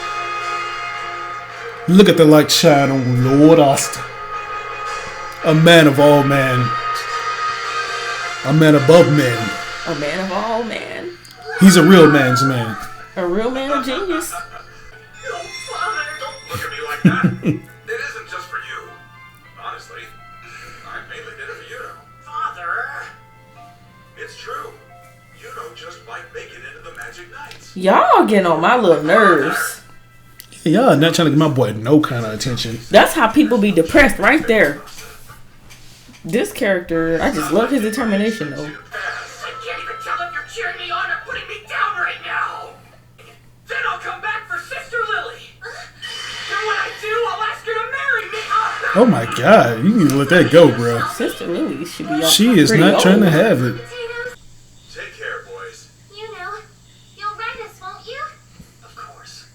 Look at the light shine on Lord Asta. A man of all men. A man above men. A man of all man. He's a real man's man. A real man of genius. No, Father, don't look at me like that. It isn't just for you. Honestly, I mainly did it for you. Father! It's true. You just might make it into the Magic Knights. Y'all getting on my little nerves. Y'all not trying to give my boy no kind of attention. That's how people be depressed right there. This character, I just love his determination though. I can't even tell if you're cheering me on or putting me down right now. Then I'll come back for Sister Lily. And when I do, I'll ask her to marry me. Oh my god, you need to let that go, bro. Sister Lily should be. She is not trying to have it. Take care, boys. You know, you'll write us, won't you? Of course.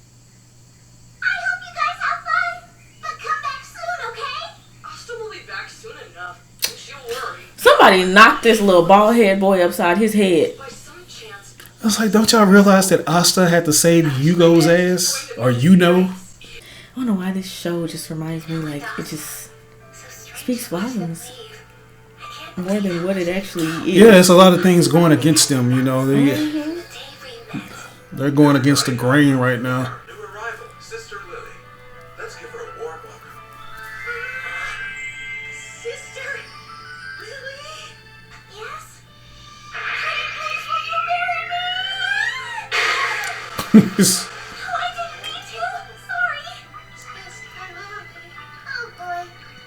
I hope you guys have fun, but come back soon, okay? Asta will be back soon enough. Don't you worry. Somebody knocked this little bald head boy upside his head. By some chance. I was like, don't y'all realize that Asta had to save Hugo's ass? Or you know? I don't know why this show just reminds me like it just speaks volumes more than what it actually is. Yeah, it's a lot of things going against them, you know. They're going against the grain right now. New arrival, Sister Lily. Let's give her a warm welcome. Sister Lily? Yes? Please, will you marry me? Oh, I didn't mean to. Sorry. Sister Lily. Oh boy.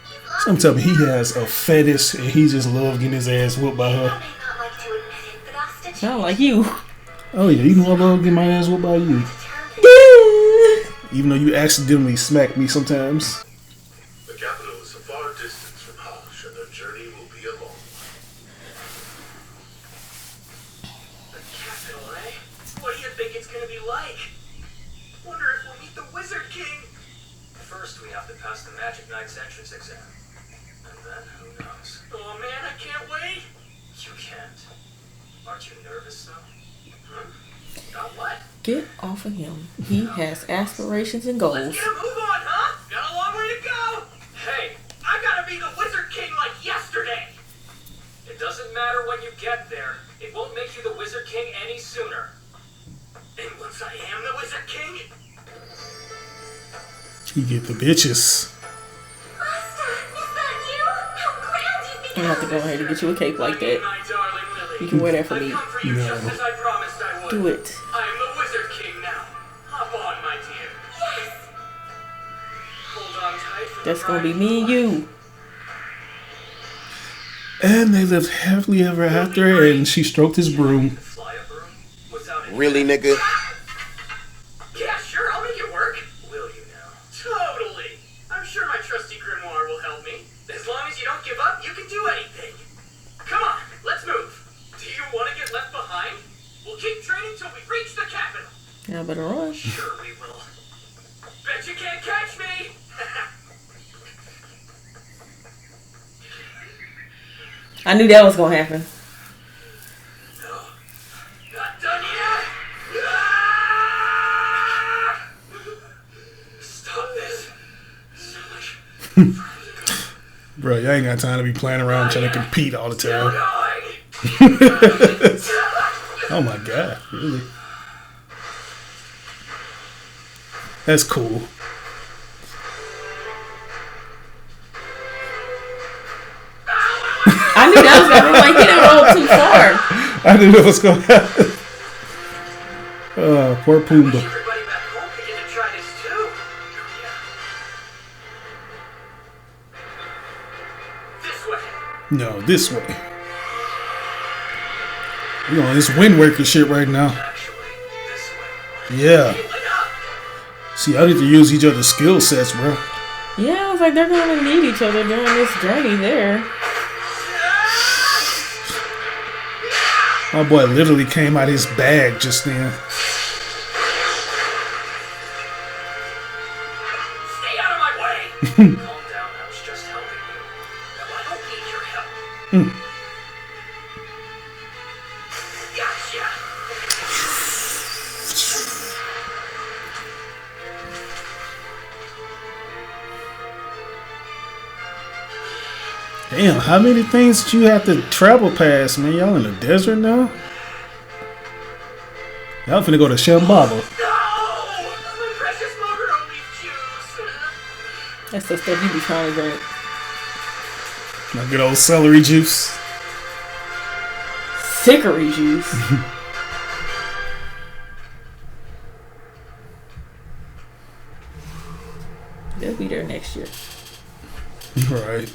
He's lost. Some tell me he has a fetish and he just loves getting his ass whooped by her. I may not like to admit it, but Asta Sound like you. Oh yeah, you know I love getting my ass whooped by you. Even though you accidentally smack me sometimes. The capital is a far distance from Hosh, and their journey will be a long one. The capital, eh? What do you think it's gonna be like? Wonder if we'll meet the Wizard King. First, we have to pass the Magic Knight's entrance exam. And then, who knows? Oh man, I can't wait. You can't. Aren't you nervous, though? Huh? Got what? Get off of him. He has aspirations and goals. Let's get a move on, huh? Got a long way to go. Hey, I gotta be the Wizard King like yesterday. It doesn't matter when you get there. It won't make you the Wizard King any sooner. And once I am the Wizard King, You get the bitches. Asta, is that you? How grand you've I'm become. gonna have to go ahead and get you a cape like that. my darling Lily. You can wear that for me. I've come for you No. just as I promised I would. Do it. I am the Wizard King now. Hop on, my dear. Yes. Hold on tight for That's the gonna be ride. me and you. And they lived happily ever after, and she stroked his broom. Fly a broom without any... Really, nigga? Yeah, sure, I'll make it work. Will you now? Totally. I'm sure my trusty grimoire will help me. As long as you don't give up, you can do anything. Come on, let's move. Do you want to get left behind? We'll keep training till we reach the capital. Yeah, I better run. Sure we will. Bet you can't catch me. I knew that was gonna happen. No, not done yet. Stop this. So much. Bro, y'all ain't got time to be playing around trying to compete all the time. Oh my god, really? That's cool. I knew that was gonna be like he didn't roll too far. I didn't know what's going to happen. Poor Pumbaa. Everybody back home could get to try this too. This way. No, this way. We on this wind worker shit right now. Yeah. See, I need to use each other's skill sets, bro. Yeah, I was like, they're gonna need each other during this journey there. My boy literally came out his bag just then. Stay out of my way. Calm down. I was just helping you. Now I don't need your help. Gotcha. Damn, how many things did you have to travel past, man? Y'all in the desert now? Y'all finna go to Shambhala. That's the stuff you be trying to drink. My good old celery juice. Cickory juice. They'll be there next year. Right.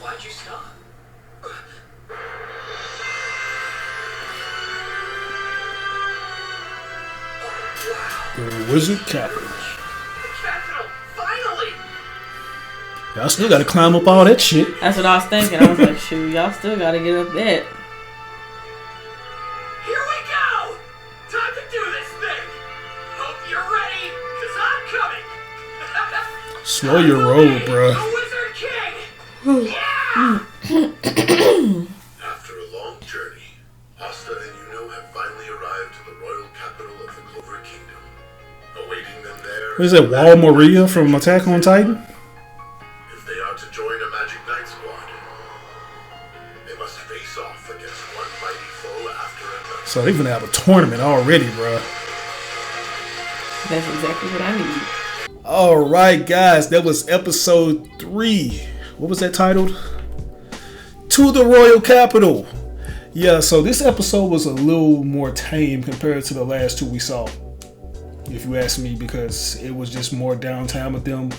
Why'd you stop? The Wizard Capital. Capital, finally! Y'all still gotta climb up all that shit. That's what I was thinking. I was like, shoot, y'all still gotta get up that. Here we go! Time to do this thing! Hope you're ready, cause I'm coming! Slow your roll, bruh. The Wizard King! After a long journey, Asta and Yuno have finally arrived to the royal capital of the Clover Kingdom. Awaiting them there... What is that, Wall Maria from Attack on Titan? If they are to join a Magic Knight squad, they must face off against one mighty foe after another. So they're gonna have a tournament already, bruh. That's exactly what I need. Alright, guys, that was episode 3. What was that titled? To the Royal Capital. Yeah, so this episode was a little more tame compared to the last 2 we saw, if you ask me, because it was just more downtime with them.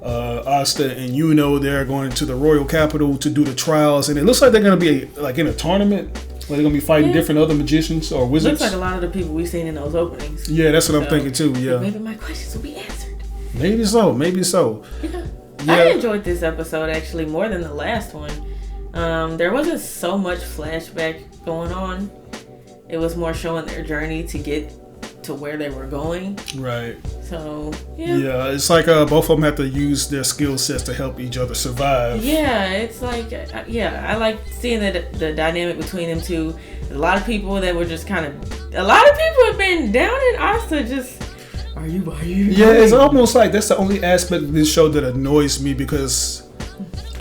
Asta and Yuno, they're going to the Royal Capital to do the trials, and it looks like they're going to be like in a tournament where they're going to be fighting different other magicians or wizards. Looks like a lot of the people we've seen in those openings. Yeah, that's what I'm thinking too. Yeah, maybe my questions will be answered. Maybe so. Maybe so. Yeah. Yeah. I enjoyed this episode actually more than the last one. There wasn't so much flashback going on. It was more showing their journey to get to where they were going. Right. So, yeah. Yeah, it's like both of them have to use their skill sets to help each other survive. Yeah, it's like, I like seeing the dynamic between them two. A lot of people that were just kind of, a lot of people have been down in Asta just, are you? Yeah, it's almost like that's the only aspect of this show that annoys me, because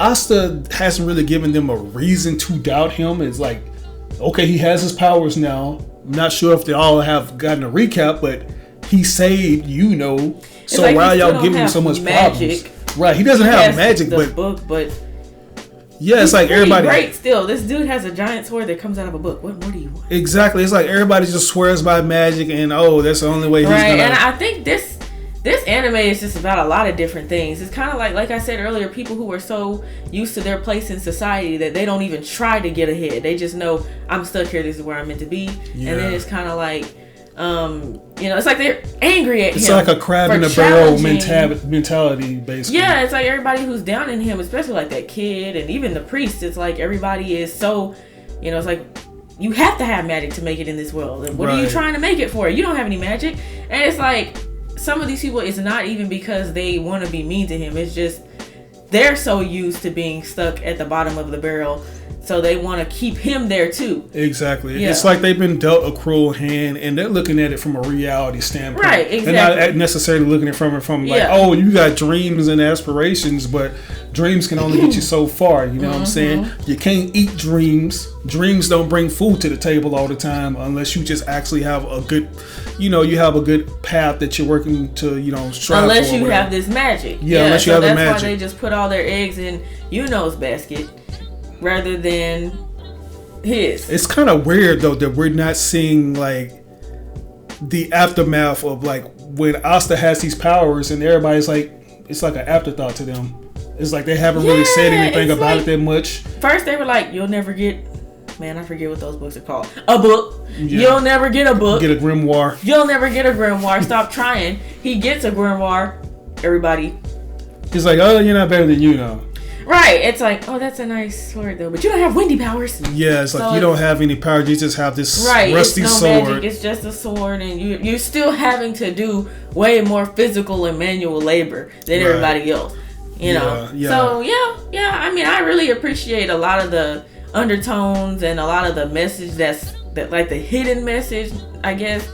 Asta hasn't really given them a reason to doubt him. It's like, okay, he has his powers now. I'm not sure if they all have gotten a recap, but he saved Yuno. So like why are y'all giving him so much magic. problems? Right, he doesn't have magic, the but book, but yeah, it's like everybody. Great, still, this dude has a giant sword that comes out of a book. What more do you want? Exactly, it's like everybody just swears by magic, and that's the only way he's right, gonna. And I think this anime is just about a lot of different things. It's kind of like I said earlier, people who are so used to their place in society that they don't even try to get ahead. They just know, I'm stuck here. This is where I'm meant to be. Yeah. And then it's kind of like, it's like they're angry at him. It's like a crab in a barrel mentality, basically. Yeah, it's like everybody who's down in him, especially like that kid and even the priest. It's like everybody is so, it's like, you have to have magic to make it in this world. And what are you trying to make it for? You don't have any magic. And it's like, some of these people, it's not even because they want to be mean to him. It's just they're so used to being stuck at the bottom of the barrel, so they want to keep him there too. Exactly. Yeah. It's like they've been dealt a cruel hand, and they're looking at it from a reality standpoint. Right, exactly. They're not necessarily looking at it from like, oh, you got dreams and aspirations, but dreams can only get you so far. You know what I'm saying? You can't eat dreams. Dreams don't bring food to the table all the time unless you just actually have a good, you have a good path that you're working to, strive unless for. You have this magic. Yeah, unless you have the magic. That's why they just put all their eggs in Yuno's basket rather than his. It's kind of weird though that we're not seeing like the aftermath of like when Asta has these powers and everybody's like, it's like an afterthought to them. It's like they haven't really said anything about it that much. First they were like, you'll never get, man, I forget what those books are called. A book. Yeah. You'll never get a book. Get a grimoire. You'll never get a grimoire. Stop trying. He gets a grimoire. Everybody. He's like, oh, you're not better than Yuno. Right. It's like, oh, that's a nice sword though, but you don't have windy powers. Yeah, it's like you don't have any power. You just have this rusty it's sword. Magic. It's just a sword, and you're still having to do way more physical and manual labor than everybody else. Yeah. So yeah. I mean, I really appreciate a lot of the undertones and a lot of the message that like the hidden message, I guess,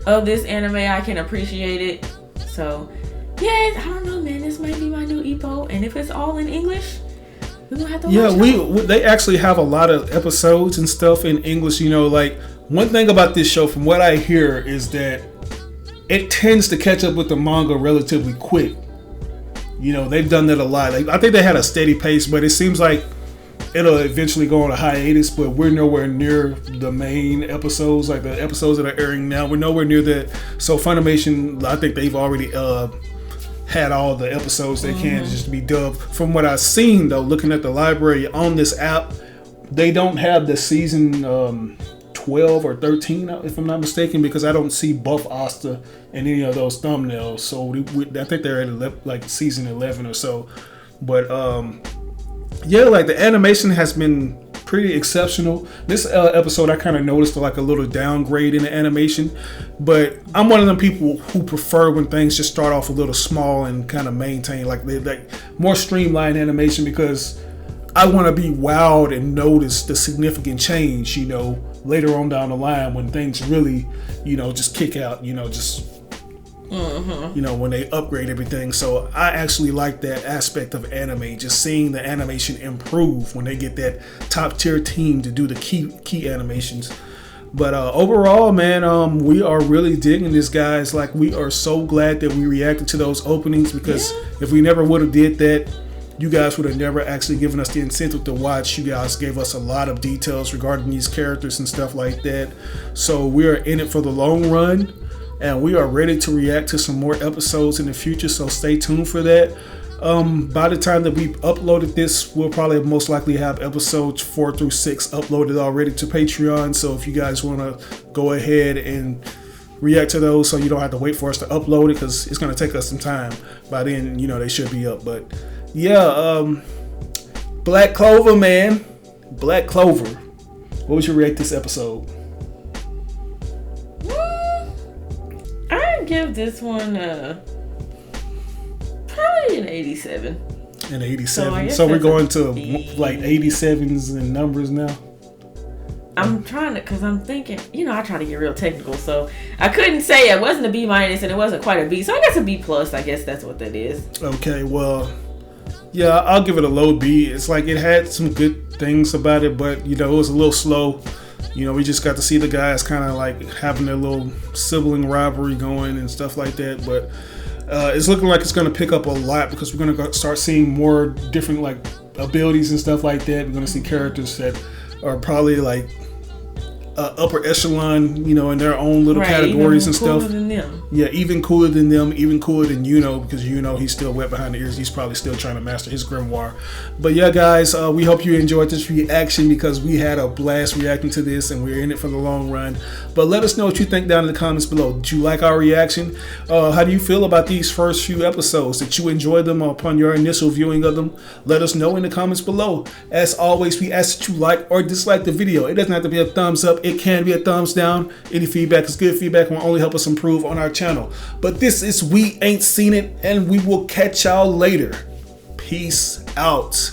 of this anime. I can appreciate it. So yeah, I don't know, man. This might be my new EPO, and if it's all in English, We're gonna have to Yeah, watch they actually have a lot of episodes and stuff in English. You know, like one thing about this show, from what I hear, is that it tends to catch up with the manga relatively quick. You know, they've done that a lot. Like, I think they had a steady pace, but it seems like it'll eventually go on a hiatus. But we're nowhere near the main episodes, like the episodes that are airing now. We're nowhere near that. So Funimation, I think they've already had all the episodes they can just be dubbed. From what I've seen, though, looking at the library on this app, they don't have the season 12 or 13, if I'm not mistaken, because I don't see Buff Asta in any of those thumbnails. So I think they're at like season 11 or so. But yeah, like the animation has been pretty exceptional. This episode, I kind of noticed like a little downgrade in the animation, but I'm one of them people who prefer when things just start off a little small and kind of maintain like more streamlined animation, because I want to be wowed and notice the significant change, you know, later on down the line when things really, you know, just kick out, you know, just you know, when they upgrade everything. So I actually like that aspect of anime, just seeing the animation improve when they get that top tier team to do the key animations. But overall, man, we are really digging this, guys. Like, we are so glad that we reacted to those openings, because if we never would have did that, you guys would have never actually given us the incentive to watch. You guys gave us a lot of details regarding these characters and stuff like that. So we are in it for the long run, and we are ready to react to some more episodes in the future, so stay tuned for that. By the time that we've uploaded this, we'll probably most likely have episodes 4 through 6 uploaded already to Patreon. So if you guys want to go ahead and react to those, so you don't have to wait for us to upload it, because it's going to take us some time. By then, you know, they should be up. But yeah, Black Clover, man. Black Clover. What would you rate this episode? I'd give this one probably an 87. An 87. So we're going to like 87s in numbers now. I'm trying to, because I'm thinking, you know, I try to get real technical, so I couldn't say it wasn't a B- and it wasn't quite a B, so I guess a B+. I guess that's what that is. Okay, well, yeah, I'll give it a low B. It's like it had some good things about it, but you know, it was a little slow. You know, we just got to see the guys kind of like having their little sibling rivalry going and stuff like that. But it's looking like it's going to pick up a lot, because we're going to start seeing more different like abilities and stuff like that. We're going to see characters that are probably like upper echelon, you know, in their own little categories and stuff. Than them. Yeah, even cooler than them, even cooler than Yuno, because Yuno, he's still wet behind the ears. He's probably still trying to master his grimoire. But yeah, guys, we hope you enjoyed this reaction, because we had a blast reacting to this, and we're in it for the long run. But let us know what you think down in the comments below. Did you like our reaction? How do you feel about these first few episodes? Did you enjoy them upon your initial viewing of them? Let us know in the comments below. As always, we ask that you like or dislike the video. It doesn't have to be a thumbs up. It can be a thumbs down. Any feedback is good feedback and will only help us improve on our channel. But this is We Ain't Seen It, and we will catch y'all later. Peace out.